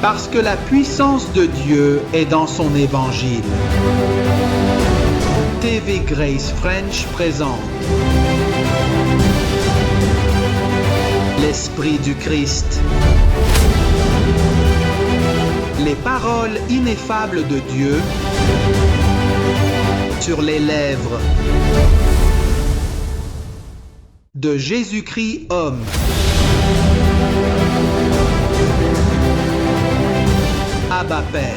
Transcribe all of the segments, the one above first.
Parce que la puissance de Dieu est dans son évangile. TV Grace French présente l'Esprit du Christ. Les paroles ineffables de Dieu sur les lèvres de Jésus-Christ homme. Abba Père.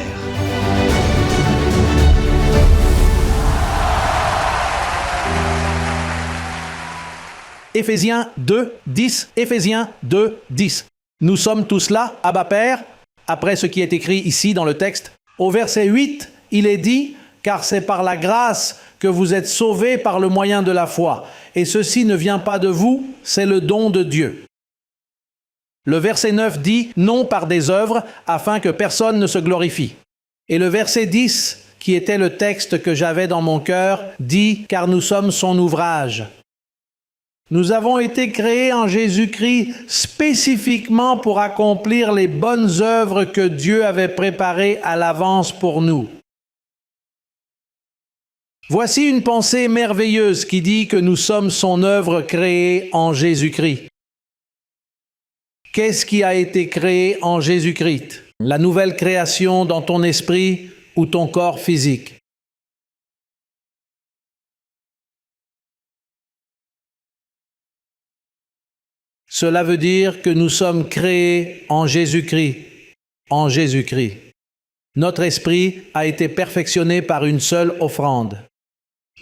Éphésiens 2, 10, Éphésiens 2, 10. Nous sommes tous là, Abba Père, après ce qui est écrit ici dans le texte. Au verset 8, il est dit « Car c'est par la grâce que vous êtes sauvés par le moyen de la foi. Et ceci ne vient pas de vous, c'est le don de Dieu. » Le verset 9 dit « Non par des œuvres, afin que personne ne se glorifie. » Et le verset 10, qui était le texte que j'avais dans mon cœur, dit « Car nous sommes son ouvrage. » Nous avons été créés en Jésus-Christ spécifiquement pour accomplir les bonnes œuvres que Dieu avait préparées à l'avance pour nous. Voici une pensée merveilleuse qui dit que nous sommes son œuvre créée en Jésus-Christ. Qu'est-ce qui a été créé en Jésus-Christ? La nouvelle création dans ton esprit ou ton corps physique? Cela veut dire que nous sommes créés en Jésus-Christ. En Jésus-Christ. Notre esprit a été perfectionné par une seule offrande.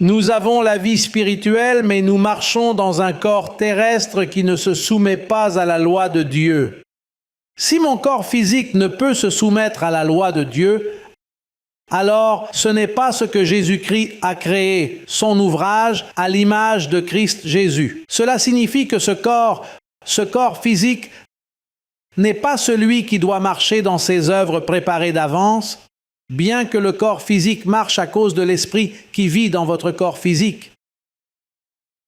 Nous avons la vie spirituelle, mais nous marchons dans un corps terrestre qui ne se soumet pas à la loi de Dieu. Si mon corps physique ne peut se soumettre à la loi de Dieu, alors ce n'est pas ce que Jésus-Christ a créé, son ouvrage à l'image de Christ Jésus. Cela signifie que ce corps physique n'est pas celui qui doit marcher dans ses œuvres préparées d'avance, bien que le corps physique marche à cause de l'esprit qui vit dans votre corps physique.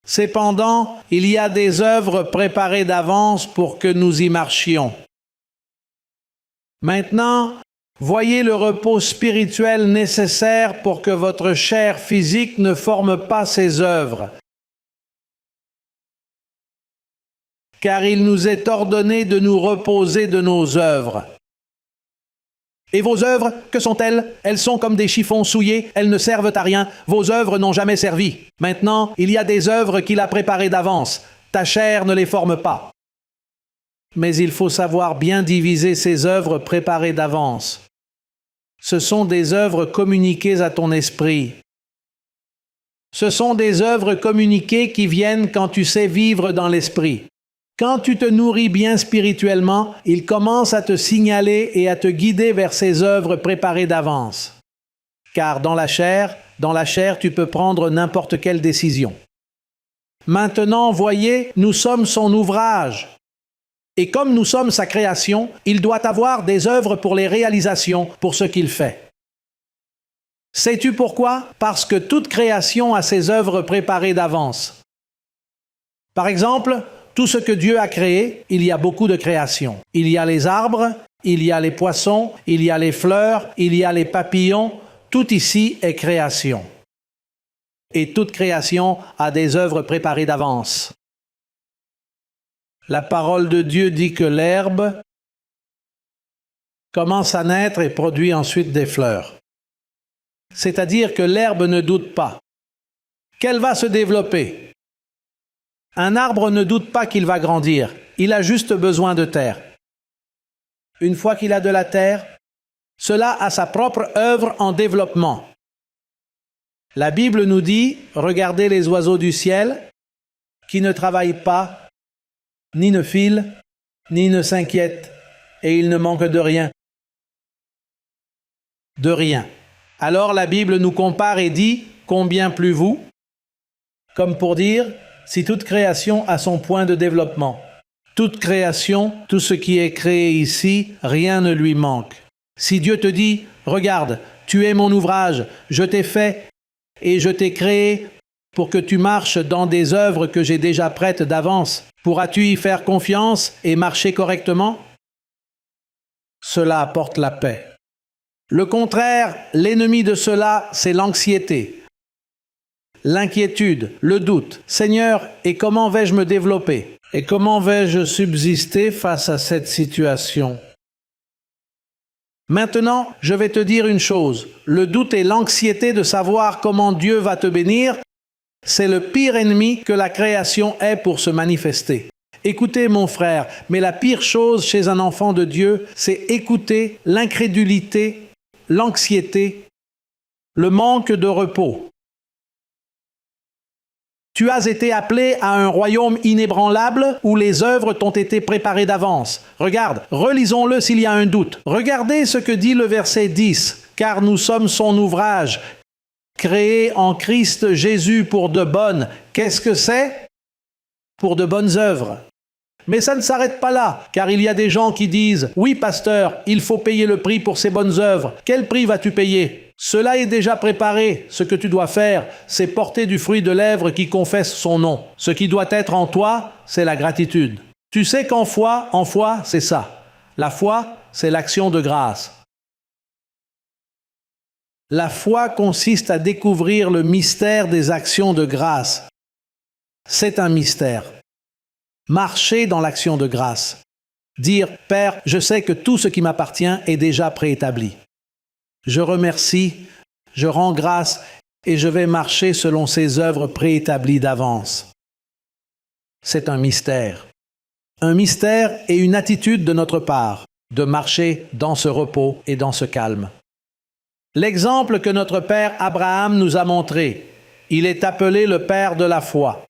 Cependant, il y a des œuvres préparées d'avance pour que nous y marchions. Maintenant, voyez le repos spirituel nécessaire pour que votre chair physique ne forme pas ces œuvres. Car il nous est ordonné de nous reposer de nos œuvres. Et vos œuvres, que sont-elles? Elles sont comme des chiffons souillés, elles ne servent à rien. Vos œuvres n'ont jamais servi. Maintenant, il y a des œuvres qu'il a préparées d'avance. Ta chair ne les forme pas. Mais il faut savoir bien diviser ces œuvres préparées d'avance. Ce sont des œuvres communiquées à ton esprit. Ce sont des œuvres communiquées qui viennent quand tu sais vivre dans l'esprit. Quand tu te nourris bien spirituellement, il commence à te signaler et à te guider vers ces œuvres préparées d'avance. Car dans la chair, tu peux prendre n'importe quelle décision. Maintenant, voyez, nous sommes son ouvrage. Et comme nous sommes sa création, il doit avoir des œuvres pour les réalisations, pour ce qu'il fait. Sais-tu pourquoi? Parce que toute création a ses œuvres préparées d'avance. Par exemple, tout ce que Dieu a créé, il y a beaucoup de créations. Il y a les arbres, il y a les poissons, il y a les fleurs, il y a les papillons. Tout ici est création. Et toute création a des œuvres préparées d'avance. La parole de Dieu dit que l'herbe commence à naître et produit ensuite des fleurs. C'est-à-dire que l'herbe ne doute pas qu'elle va se développer. Un arbre ne doute pas qu'il va grandir, il a juste besoin de terre. Une fois qu'il a de la terre, cela a sa propre œuvre en développement. La Bible nous dit, regardez les oiseaux du ciel, qui ne travaillent pas, ni ne filent, ni ne s'inquiètent, et ils ne manquent de rien. De rien. Alors la Bible nous compare et dit, combien plus vous? Comme pour dire, si toute création a son point de développement. Toute création, tout ce qui est créé ici, rien ne lui manque. Si Dieu te dit, regarde, tu es mon ouvrage, je t'ai fait et je t'ai créé pour que tu marches dans des œuvres que j'ai déjà prêtes d'avance, pourras-tu y faire confiance et marcher correctement? cela apporte la paix. Le contraire, l'ennemi de cela, c'est l'anxiété, l'inquiétude, le doute. Seigneur, et comment vais-je me développer? Et comment vais-je subsister face à cette situation? Maintenant, je vais te dire une chose. Le doute et l'anxiété de savoir comment Dieu va te bénir, c'est le pire ennemi que la création ait pour se manifester. Écoutez mon frère, mais la pire chose chez un enfant de Dieu, c'est écouter l'incrédulité, l'anxiété, le manque de repos. Tu as été appelé à un royaume inébranlable où les œuvres t'ont été préparées d'avance. Regarde, relisons-le s'il y a un doute. Regardez ce que dit le verset 10. « Car nous sommes son ouvrage, créé en Christ Jésus pour de bonnes. » Qu'est-ce que c'est? Pour de bonnes œuvres. Mais ça ne s'arrête pas là, car il y a des gens qui disent « Oui, pasteur, il faut payer le prix pour ces bonnes œuvres. Quel prix vas-tu payer ?» Cela est déjà préparé. Ce que tu dois faire, c'est porter du fruit de lèvres qui confesse son nom. Ce qui doit être en toi, c'est la gratitude. Tu sais qu'en foi, c'est ça. La foi, c'est l'action de grâce. La foi consiste à découvrir le mystère des actions de grâce. C'est un mystère. Marcher dans l'action de grâce. Dire « Père, je sais que tout ce qui m'appartient est déjà préétabli. Je remercie, je rends grâce et je vais marcher selon ses œuvres préétablies d'avance. » C'est un mystère. Un mystère et une attitude de notre part, de marcher dans ce repos et dans ce calme. L'exemple que notre père Abraham nous a montré, il est appelé le père de la foi.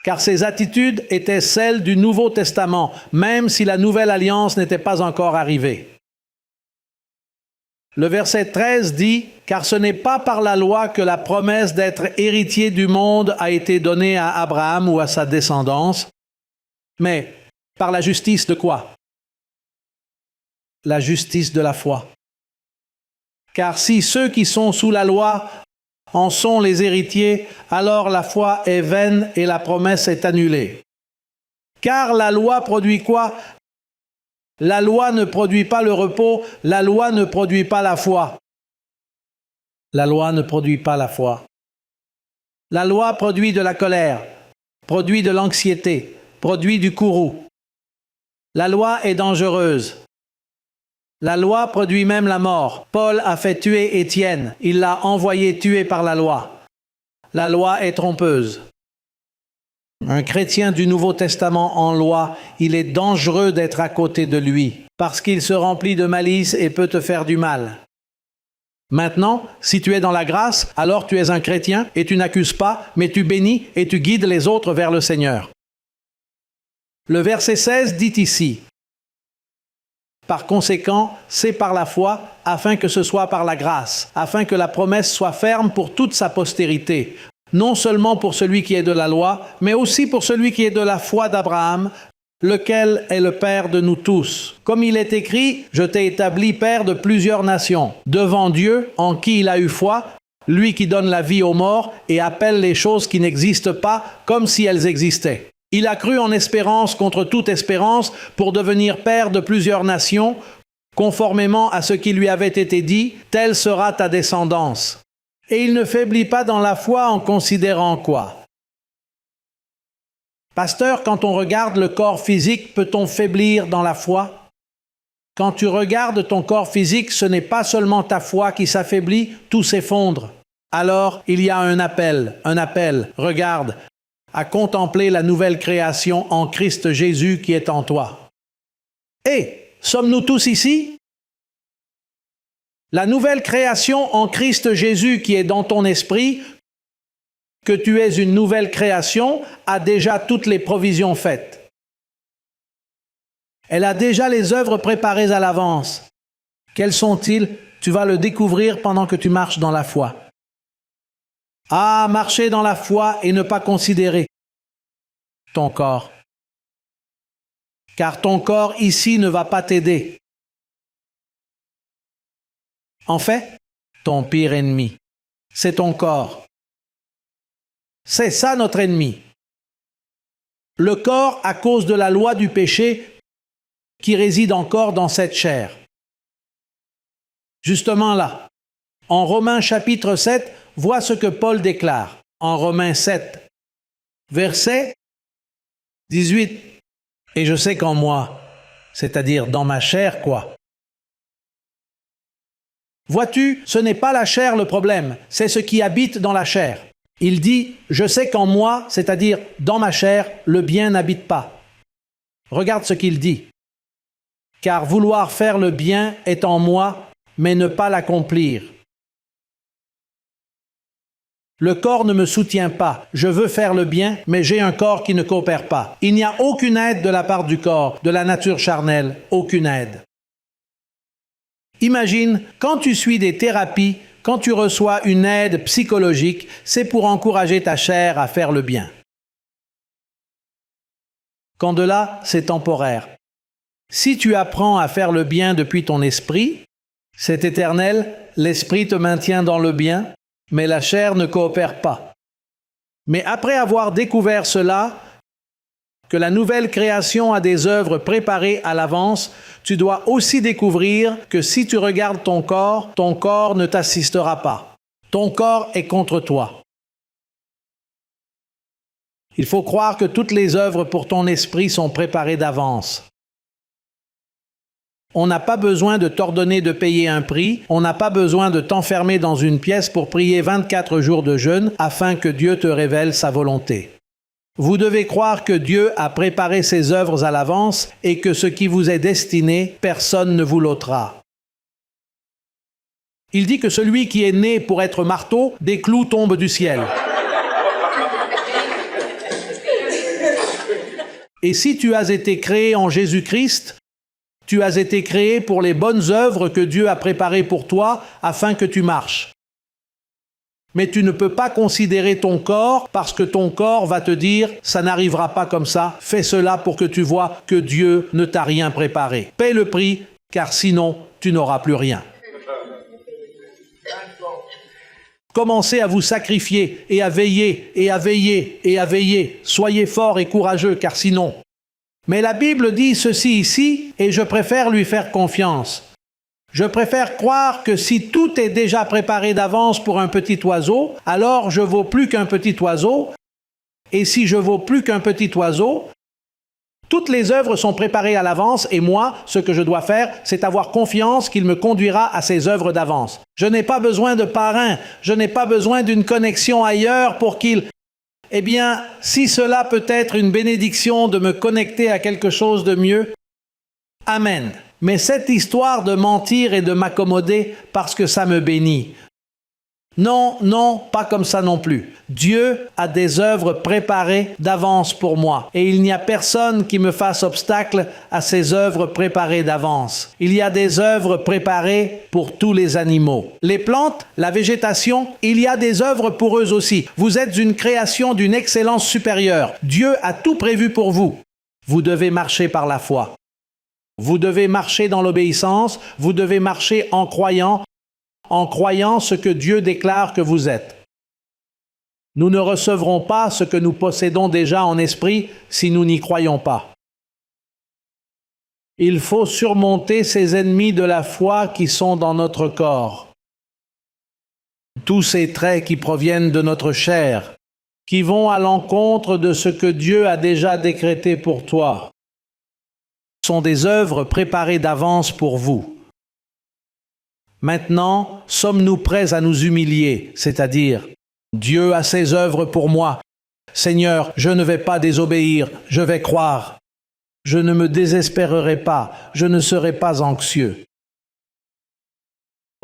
Car ses attitudes étaient celles du Nouveau Testament, même si la Nouvelle Alliance n'était pas encore arrivée. Le verset 13 dit « Car ce n'est pas par la loi que la promesse d'être héritier du monde a été donnée à Abraham ou à sa descendance, mais par la justice de quoi? La justice de la foi. Car si ceux qui sont sous la loi en sont les héritiers, alors la foi est vaine et la promesse est annulée. Car la loi produit quoi? La loi ne produit pas le repos, la loi ne produit pas la foi. La loi ne produit pas la foi. La loi produit de la colère, produit de l'anxiété, produit du courroux. La loi est dangereuse. La loi produit même la mort. Paul a fait tuer Étienne. Il l'a envoyé tuer par la loi. La loi est trompeuse. Un chrétien du Nouveau Testament en loi, il est dangereux d'être à côté de lui, parce qu'il se remplit de malice et peut te faire du mal. Maintenant, si tu es dans la grâce, alors tu es un chrétien et tu n'accuses pas, mais tu bénis et tu guides les autres vers le Seigneur. Le verset 16 dit ici, « Par conséquent, c'est par la foi, afin que ce soit par la grâce, afin que la promesse soit ferme pour toute sa postérité, non seulement pour celui qui est de la loi, mais aussi pour celui qui est de la foi d'Abraham, lequel est le Père de nous tous. Comme il est écrit, je t'ai établi Père de plusieurs nations, devant Dieu, en qui il a eu foi, lui qui donne la vie aux morts et appelle les choses qui n'existent pas comme si elles existaient. Il a cru en espérance contre toute espérance pour devenir Père de plusieurs nations, conformément à ce qui lui avait été dit, telle sera ta descendance. Et il ne faiblit pas dans la foi en considérant quoi? Pasteur, quand on regarde le corps physique, peut-on faiblir dans la foi? Quand tu regardes ton corps physique, ce n'est pas seulement ta foi qui s'affaiblit, tout s'effondre. Alors, il y a un appel, regarde, à contempler la nouvelle création en Christ Jésus qui est en toi. Et, sommes-nous tous ici? La nouvelle création en Christ Jésus qui est dans ton esprit, que tu es une nouvelle création, a déjà toutes les provisions faites. Elle a déjà les œuvres préparées à l'avance. Quelles sont-ils? Tu vas le découvrir pendant que tu marches dans la foi. Ah, marcher dans la foi et ne pas considérer ton corps. Car ton corps ici ne va pas t'aider. En fait, ton pire ennemi, c'est ton corps. C'est ça notre ennemi. Le corps, à cause de la loi du péché, qui réside encore dans cette chair. Justement là, en Romains chapitre 7, vois ce que Paul déclare. En Romains 7, verset 18. Et je sais qu'en moi, c'est-à-dire dans ma chair, quoi. Vois-tu, ce n'est pas la chair le problème, c'est ce qui habite dans la chair. Il dit, je sais qu'en moi, c'est-à-dire dans ma chair, le bien n'habite pas. Regarde ce qu'il dit. Car vouloir faire le bien est en moi, mais ne pas l'accomplir. Le corps ne me soutient pas. Je veux faire le bien, mais j'ai un corps qui ne coopère pas. Il n'y a aucune aide de la part du corps, de la nature charnelle, aucune aide. Imagine, quand tu suis des thérapies, quand tu reçois une aide psychologique, c'est pour encourager ta chair à faire le bien. Quand de là, c'est temporaire. Si tu apprends à faire le bien depuis ton esprit, c'est éternel, l'esprit te maintient dans le bien, mais la chair ne coopère pas. Mais après avoir découvert cela, que la nouvelle création a des œuvres préparées à l'avance, tu dois aussi découvrir que si tu regardes ton corps ne t'assistera pas. Ton corps est contre toi. Il faut croire que toutes les œuvres pour ton esprit sont préparées d'avance. On n'a pas besoin de t'ordonner de payer un prix, on n'a pas besoin de t'enfermer dans une pièce pour prier 24 jours de jeûne afin que Dieu te révèle sa volonté. Vous devez croire que Dieu a préparé ses œuvres à l'avance et que ce qui vous est destiné, personne ne vous l'ôtera. Il dit que celui qui est né pour être marteau, des clous tombent du ciel. Et si tu as été créé en Jésus-Christ, tu as été créé pour les bonnes œuvres que Dieu a préparées pour toi afin que tu marches. Mais tu ne peux pas considérer ton corps parce que ton corps va te dire « ça n'arrivera pas comme ça, fais cela pour que tu vois que Dieu ne t'a rien préparé. Paie le prix, car sinon tu n'auras plus rien. » Commencez à vous sacrifier et à veiller et à veiller et à veiller. Soyez forts et courageux, car sinon... Mais la Bible dit ceci ici, et je préfère lui faire confiance. Je préfère croire que si tout est déjà préparé d'avance pour un petit oiseau, alors je vaux plus qu'un petit oiseau, et si je vaux plus qu'un petit oiseau, toutes les œuvres sont préparées à l'avance, et moi, ce que je dois faire, c'est avoir confiance qu'il me conduira à ces œuvres d'avance. Je n'ai pas besoin de parrain, je n'ai pas besoin d'une connexion ailleurs pour qu'il... Eh bien, si cela peut être une bénédiction de me connecter à quelque chose de mieux, Amen. Mais cette histoire de mentir et de m'accommoder parce que ça me bénit, non, non, pas comme ça non plus. Dieu a des œuvres préparées d'avance pour moi. Et il n'y a personne qui me fasse obstacle à ces œuvres préparées d'avance. Il y a des œuvres préparées pour tous les animaux. Les plantes, la végétation, il y a des œuvres pour eux aussi. Vous êtes une création d'une excellence supérieure. Dieu a tout prévu pour vous. Vous devez marcher par la foi. Vous devez marcher dans l'obéissance. Vous devez marcher en croyant ce que Dieu déclare que vous êtes. Nous ne recevrons pas ce que nous possédons déjà en esprit si nous n'y croyons pas. Il faut surmonter ces ennemis de la foi qui sont dans notre corps. Tous ces traits qui proviennent de notre chair, qui vont à l'encontre de ce que Dieu a déjà décrété pour toi, sont des œuvres préparées d'avance pour vous. Maintenant, sommes-nous prêts à nous humilier, c'est-à-dire, Dieu a ses œuvres pour moi. Seigneur, je ne vais pas désobéir, je vais croire. Je ne me désespérerai pas, je ne serai pas anxieux.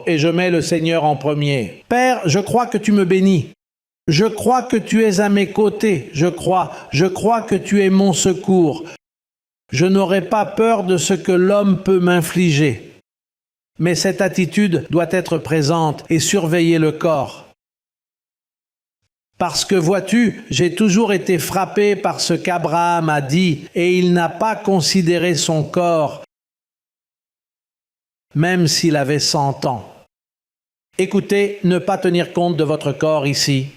Et je mets le Seigneur en premier. Père, je crois que tu me bénis. Je crois que tu es à mes côtés. Je crois que tu es mon secours. Je n'aurai pas peur de ce que l'homme peut m'infliger. Mais cette attitude doit être présente et surveiller le corps. Parce que, vois-tu, j'ai toujours été frappé par ce qu'Abraham a dit, et il n'a pas considéré son corps, même s'il avait 100 ans. Écoutez, ne pas tenir compte de votre corps ici.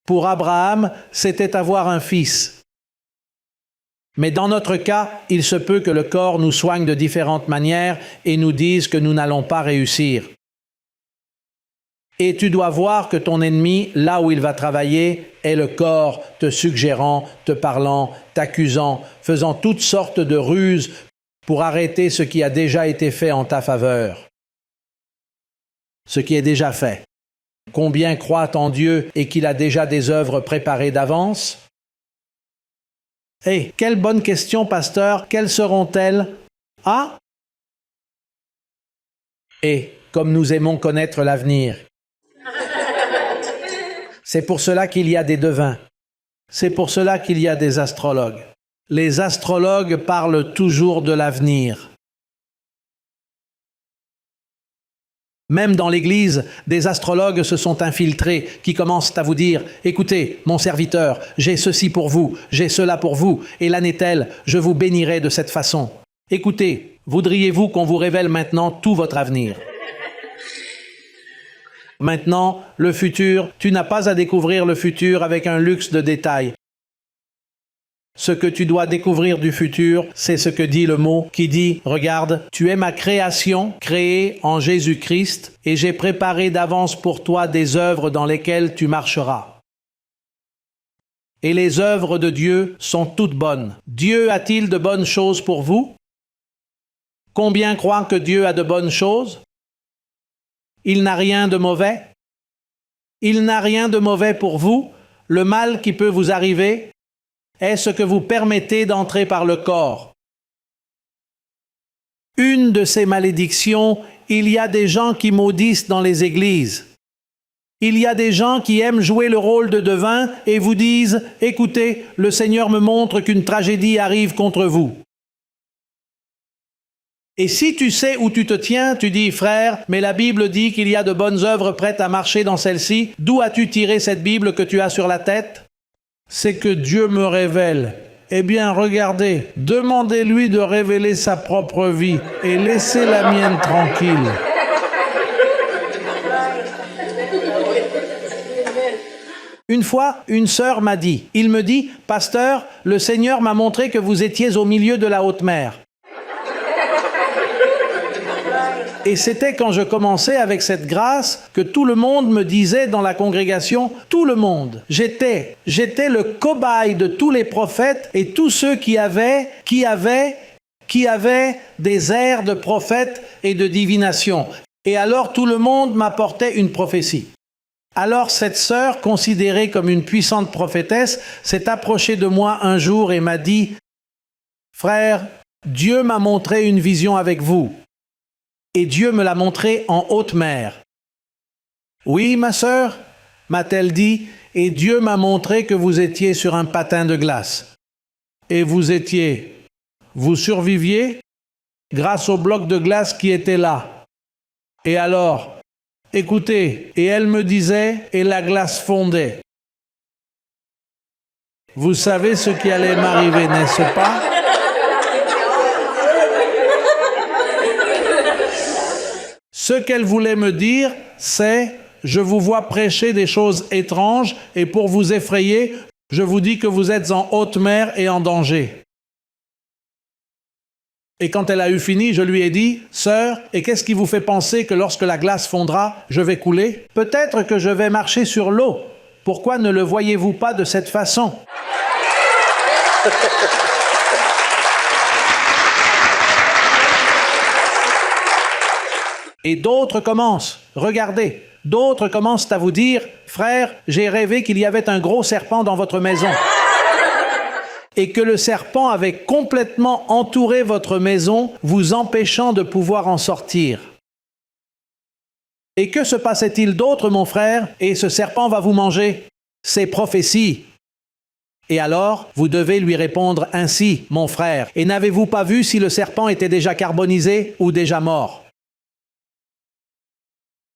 Pour Abraham, c'était avoir un fils. Mais dans notre cas, il se peut que le corps nous soigne de différentes manières et nous dise que nous n'allons pas réussir. Et tu dois voir que ton ennemi, là où il va travailler, est le corps, te suggérant, te parlant, t'accusant, faisant toutes sortes de ruses pour arrêter ce qui a déjà été fait en ta faveur. Ce qui est déjà fait. Combien croient en Dieu et qu'il a déjà des œuvres préparées d'avance? Eh, quelle bonne question, pasteur, quelles seront-elles? Ah? Et comme nous aimons connaître l'avenir. C'est pour cela qu'il y a des devins. C'est pour cela qu'il y a des astrologues. Les astrologues parlent toujours de l'avenir. Même dans l'Église, des astrologues se sont infiltrés qui commencent à vous dire « Écoutez, mon serviteur, j'ai ceci pour vous, j'ai cela pour vous, et l'année telle, je vous bénirai de cette façon. Écoutez, voudriez-vous qu'on vous révèle maintenant tout votre avenir ?» Maintenant, le futur, tu n'as pas à découvrir le futur avec un luxe de détails. Ce que tu dois découvrir du futur, c'est ce que dit le mot qui dit « Regarde, tu es ma création, créée en Jésus-Christ, et j'ai préparé d'avance pour toi des œuvres dans lesquelles tu marcheras. » Et les œuvres de Dieu sont toutes bonnes. Dieu a-t-il de bonnes choses pour vous? Combien croient que Dieu a de bonnes choses? Il n'a rien de mauvais? Il n'a rien de mauvais pour vous? Le mal qui peut vous arriver est ce que vous permettez d'entrer par le corps. Une de ces malédictions, il y a des gens qui maudissent dans les églises. Il y a des gens qui aiment jouer le rôle de devin et vous disent « Écoutez, le Seigneur me montre qu'une tragédie arrive contre vous. » Et si tu sais où tu te tiens, tu dis « Frère, mais la Bible dit qu'il y a de bonnes œuvres prêtes à marcher dans celle-ci. D'où as-tu tiré cette Bible que tu as sur la tête ?» C'est que Dieu me révèle. Eh bien, regardez, demandez-lui de révéler sa propre vie et laissez la mienne tranquille. Une fois, une sœur m'a dit, il me dit, « Pasteur, le Seigneur m'a montré que vous étiez au milieu de la haute mer. » Et c'était quand je commençais avec cette grâce que tout le monde me disait dans la congrégation, tout le monde, j'étais le cobaye de tous les prophètes et tous ceux qui avaient des airs de prophète et de divination. Et alors tout le monde m'apportait une prophétie. Alors cette sœur, considérée comme une puissante prophétesse, s'est approchée de moi un jour et m'a dit, « Frère, Dieu m'a montré une vision avec vous. Et Dieu me l'a montré en haute mer. »« Oui, ma sœur, m'a-t-elle dit, et Dieu m'a montré que vous étiez sur un patin de glace. Et vous surviviez grâce au bloc de glace qui était là. Et alors, écoutez, et elle me disait, et la glace fondait. Vous savez ce qui allait m'arriver, n'est-ce pas ? Ce qu'elle voulait me dire, c'est « Je vous vois prêcher des choses étranges et pour vous effrayer, je vous dis que vous êtes en haute mer et en danger. » Et quand elle a eu fini, je lui ai dit « Sœur, et qu'est-ce qui vous fait penser que lorsque la glace fondra, je vais couler? Peut-être que je vais marcher sur l'eau. Pourquoi ne le voyez-vous pas de cette façon ?» Et d'autres commencent, regardez, d'autres commencent à vous dire « Frère, j'ai rêvé qu'il y avait un gros serpent dans votre maison. » Et que le serpent avait complètement entouré votre maison, vous empêchant de pouvoir en sortir. Et que se passait-il d'autre, mon frère? Et ce serpent va vous manger. C'est prophétie. Et alors, vous devez lui répondre ainsi, mon frère. Et n'avez-vous pas vu si le serpent était déjà carbonisé ou déjà mort?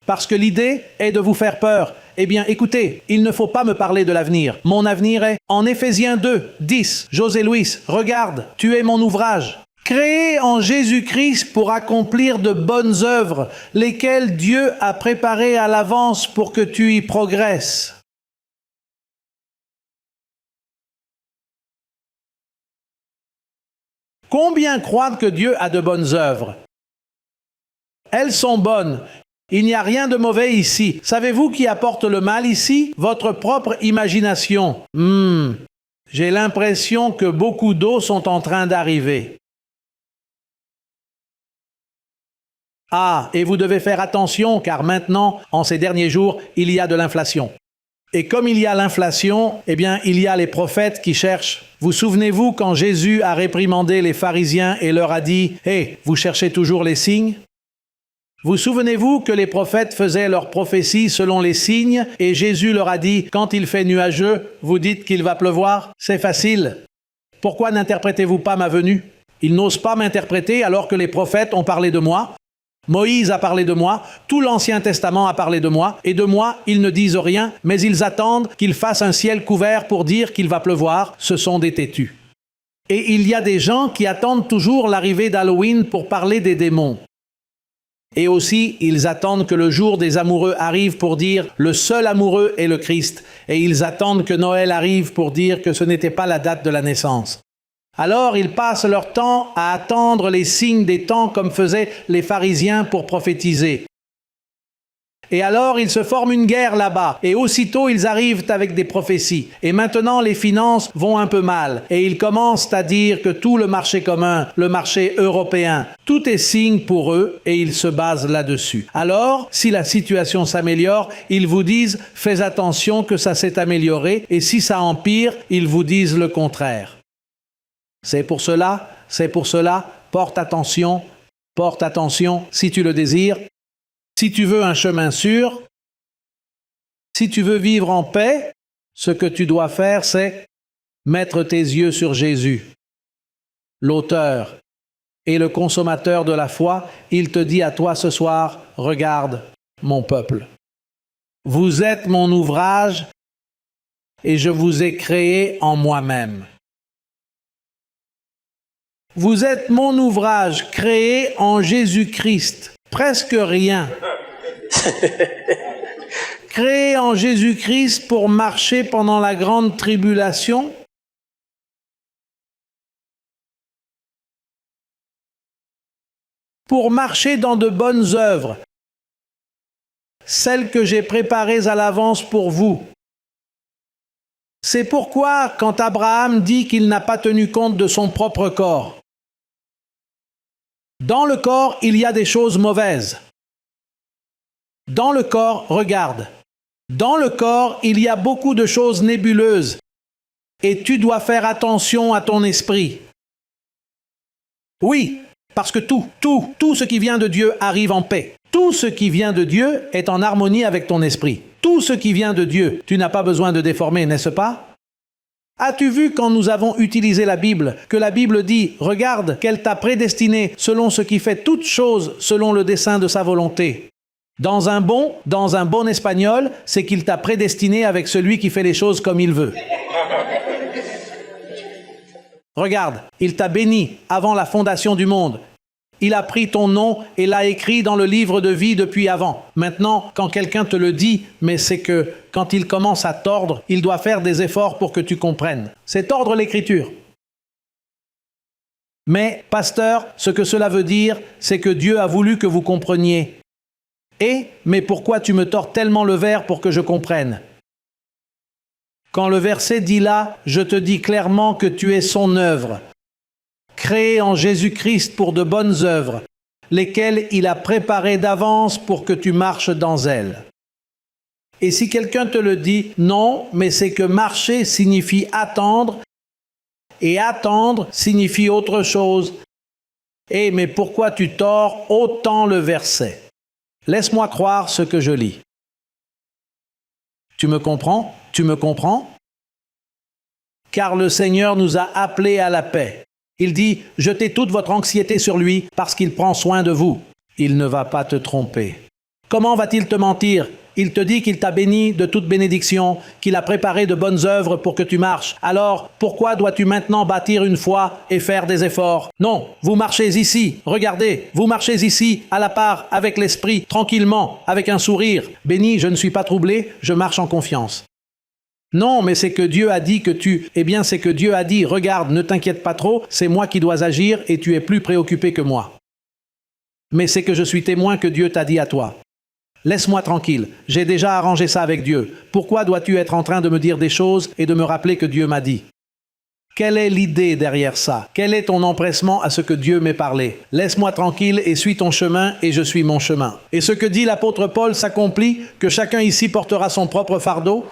Parce que l'idée est de vous faire peur. Eh bien, écoutez, il ne faut pas me parler de l'avenir. Mon avenir est en Éphésiens 2, 10. José Luis, regarde, tu es mon ouvrage. Créé en Jésus-Christ pour accomplir de bonnes œuvres, lesquelles Dieu a préparées à l'avance pour que tu y progresses. Combien croient que Dieu a de bonnes œuvres? Elles sont bonnes. Il n'y a rien de mauvais ici. Savez-vous qui apporte le mal ici? Votre propre imagination. J'ai l'impression que beaucoup d'eau sont en train d'arriver. Ah, et vous devez faire attention, car maintenant, en ces derniers jours, il y a de l'inflation. Et comme il y a l'inflation, eh bien, il y a les prophètes qui cherchent. Vous souvenez-vous quand Jésus a réprimandé les pharisiens et leur a dit « Hé, vous cherchez toujours les signes ?» Vous souvenez-vous que les prophètes faisaient leurs prophéties selon les signes et Jésus leur a dit « Quand il fait nuageux, vous dites qu'il va pleuvoir ?» C'est facile. Pourquoi n'interprétez-vous pas ma venue? Ils n'osent pas m'interpréter alors que les prophètes ont parlé de moi. Moïse a parlé de moi, tout l'Ancien Testament a parlé de moi, et de moi, ils ne disent rien, mais ils attendent qu'il fasse un ciel couvert pour dire qu'il va pleuvoir. Ce sont des têtus. Et il y a des gens qui attendent toujours l'arrivée d'Halloween pour parler des démons. Et aussi, ils attendent que le jour des amoureux arrive pour dire « le seul amoureux est le Christ ». Et ils attendent que Noël arrive pour dire que ce n'était pas la date de la naissance. Alors ils passent leur temps à attendre les signes des temps comme faisaient les pharisiens pour prophétiser. Et alors ils se forment une guerre là-bas, et aussitôt ils arrivent avec des prophéties. Et maintenant les finances vont un peu mal, et ils commencent à dire que tout le marché commun, le marché européen, tout est signe pour eux, et ils se basent là-dessus. Alors, si la situation s'améliore, ils vous disent « fais attention que ça s'est amélioré », et si ça empire, ils vous disent le contraire. C'est pour cela, porte attention, si tu le désires. Si tu veux un chemin sûr, si tu veux vivre en paix, ce que tu dois faire, c'est mettre tes yeux sur Jésus, l'auteur et le consommateur de la foi. Il te dit à toi ce soir, regarde mon peuple. Vous êtes mon ouvrage et je vous ai créé en moi-même. Vous êtes mon ouvrage créé en Jésus-Christ. Presque rien. Créé en Jésus-Christ pour marcher pendant la grande tribulation. Pour marcher dans de bonnes œuvres. Celles que j'ai préparées à l'avance pour vous. C'est pourquoi, quand Abraham dit qu'il n'a pas tenu compte de son propre corps, dans le corps, il y a des choses mauvaises. Dans le corps, regarde. Dans le corps, il y a beaucoup de choses nébuleuses. Et tu dois faire attention à ton esprit. Oui, parce que tout ce qui vient de Dieu arrive en paix. Tout ce qui vient de Dieu est en harmonie avec ton esprit. Tout ce qui vient de Dieu, tu n'as pas besoin de déformer, n'est-ce pas? As-tu vu quand nous avons utilisé la Bible, que la Bible dit « Regarde qu'elle t'a prédestiné selon ce qui fait toutes choses selon le dessein de sa volonté ». Dans un bon espagnol, c'est qu'il t'a prédestiné avec celui qui fait les choses comme il veut. Regarde, il t'a béni avant la fondation du monde. Il a pris ton nom et l'a écrit dans le livre de vie depuis avant. Maintenant, quand quelqu'un te le dit, mais c'est que quand il commence à tordre, il doit faire des efforts pour que tu comprennes. C'est tordre l'écriture. Mais, pasteur, ce que cela veut dire, c'est que Dieu a voulu que vous compreniez. Mais pourquoi tu me tords tellement le verre pour que je comprenne? Quand le verset dit là, je te dis clairement que tu es son œuvre, créé en Jésus-Christ pour de bonnes œuvres, lesquelles il a préparées d'avance pour que tu marches dans elles. Et si quelqu'un te le dit, non, mais c'est que marcher signifie attendre, et attendre signifie autre chose. Mais pourquoi tu tords autant le verset? Laisse-moi croire ce que je lis. Tu me comprends? Tu me comprends? Car le Seigneur nous a appelés à la paix. Il dit, jetez toute votre anxiété sur lui parce qu'il prend soin de vous. Il ne va pas te tromper. Comment va-t-il te mentir? Il te dit qu'il t'a béni de toute bénédiction, qu'il a préparé de bonnes œuvres pour que tu marches. Alors, pourquoi dois-tu maintenant bâtir une foi et faire des efforts? Non, vous marchez ici, regardez, vous marchez ici, à la part, avec l'esprit, tranquillement, avec un sourire. Béni, je ne suis pas troublé, je marche en confiance. Non, mais c'est que Dieu a dit que tu... Eh bien, c'est que Dieu a dit, regarde, ne t'inquiète pas trop, c'est moi qui dois agir et tu es plus préoccupé que moi. Mais c'est que je suis témoin que Dieu t'a dit à toi. Laisse-moi tranquille, j'ai déjà arrangé ça avec Dieu. Pourquoi dois-tu être en train de me dire des choses et de me rappeler que Dieu m'a dit? Quelle est l'idée derrière ça? Quel est ton empressement à ce que Dieu m'ait parlé? Laisse-moi tranquille et suis ton chemin et je suis mon chemin. Et ce que dit l'apôtre Paul s'accomplit, que chacun ici portera son propre fardeau?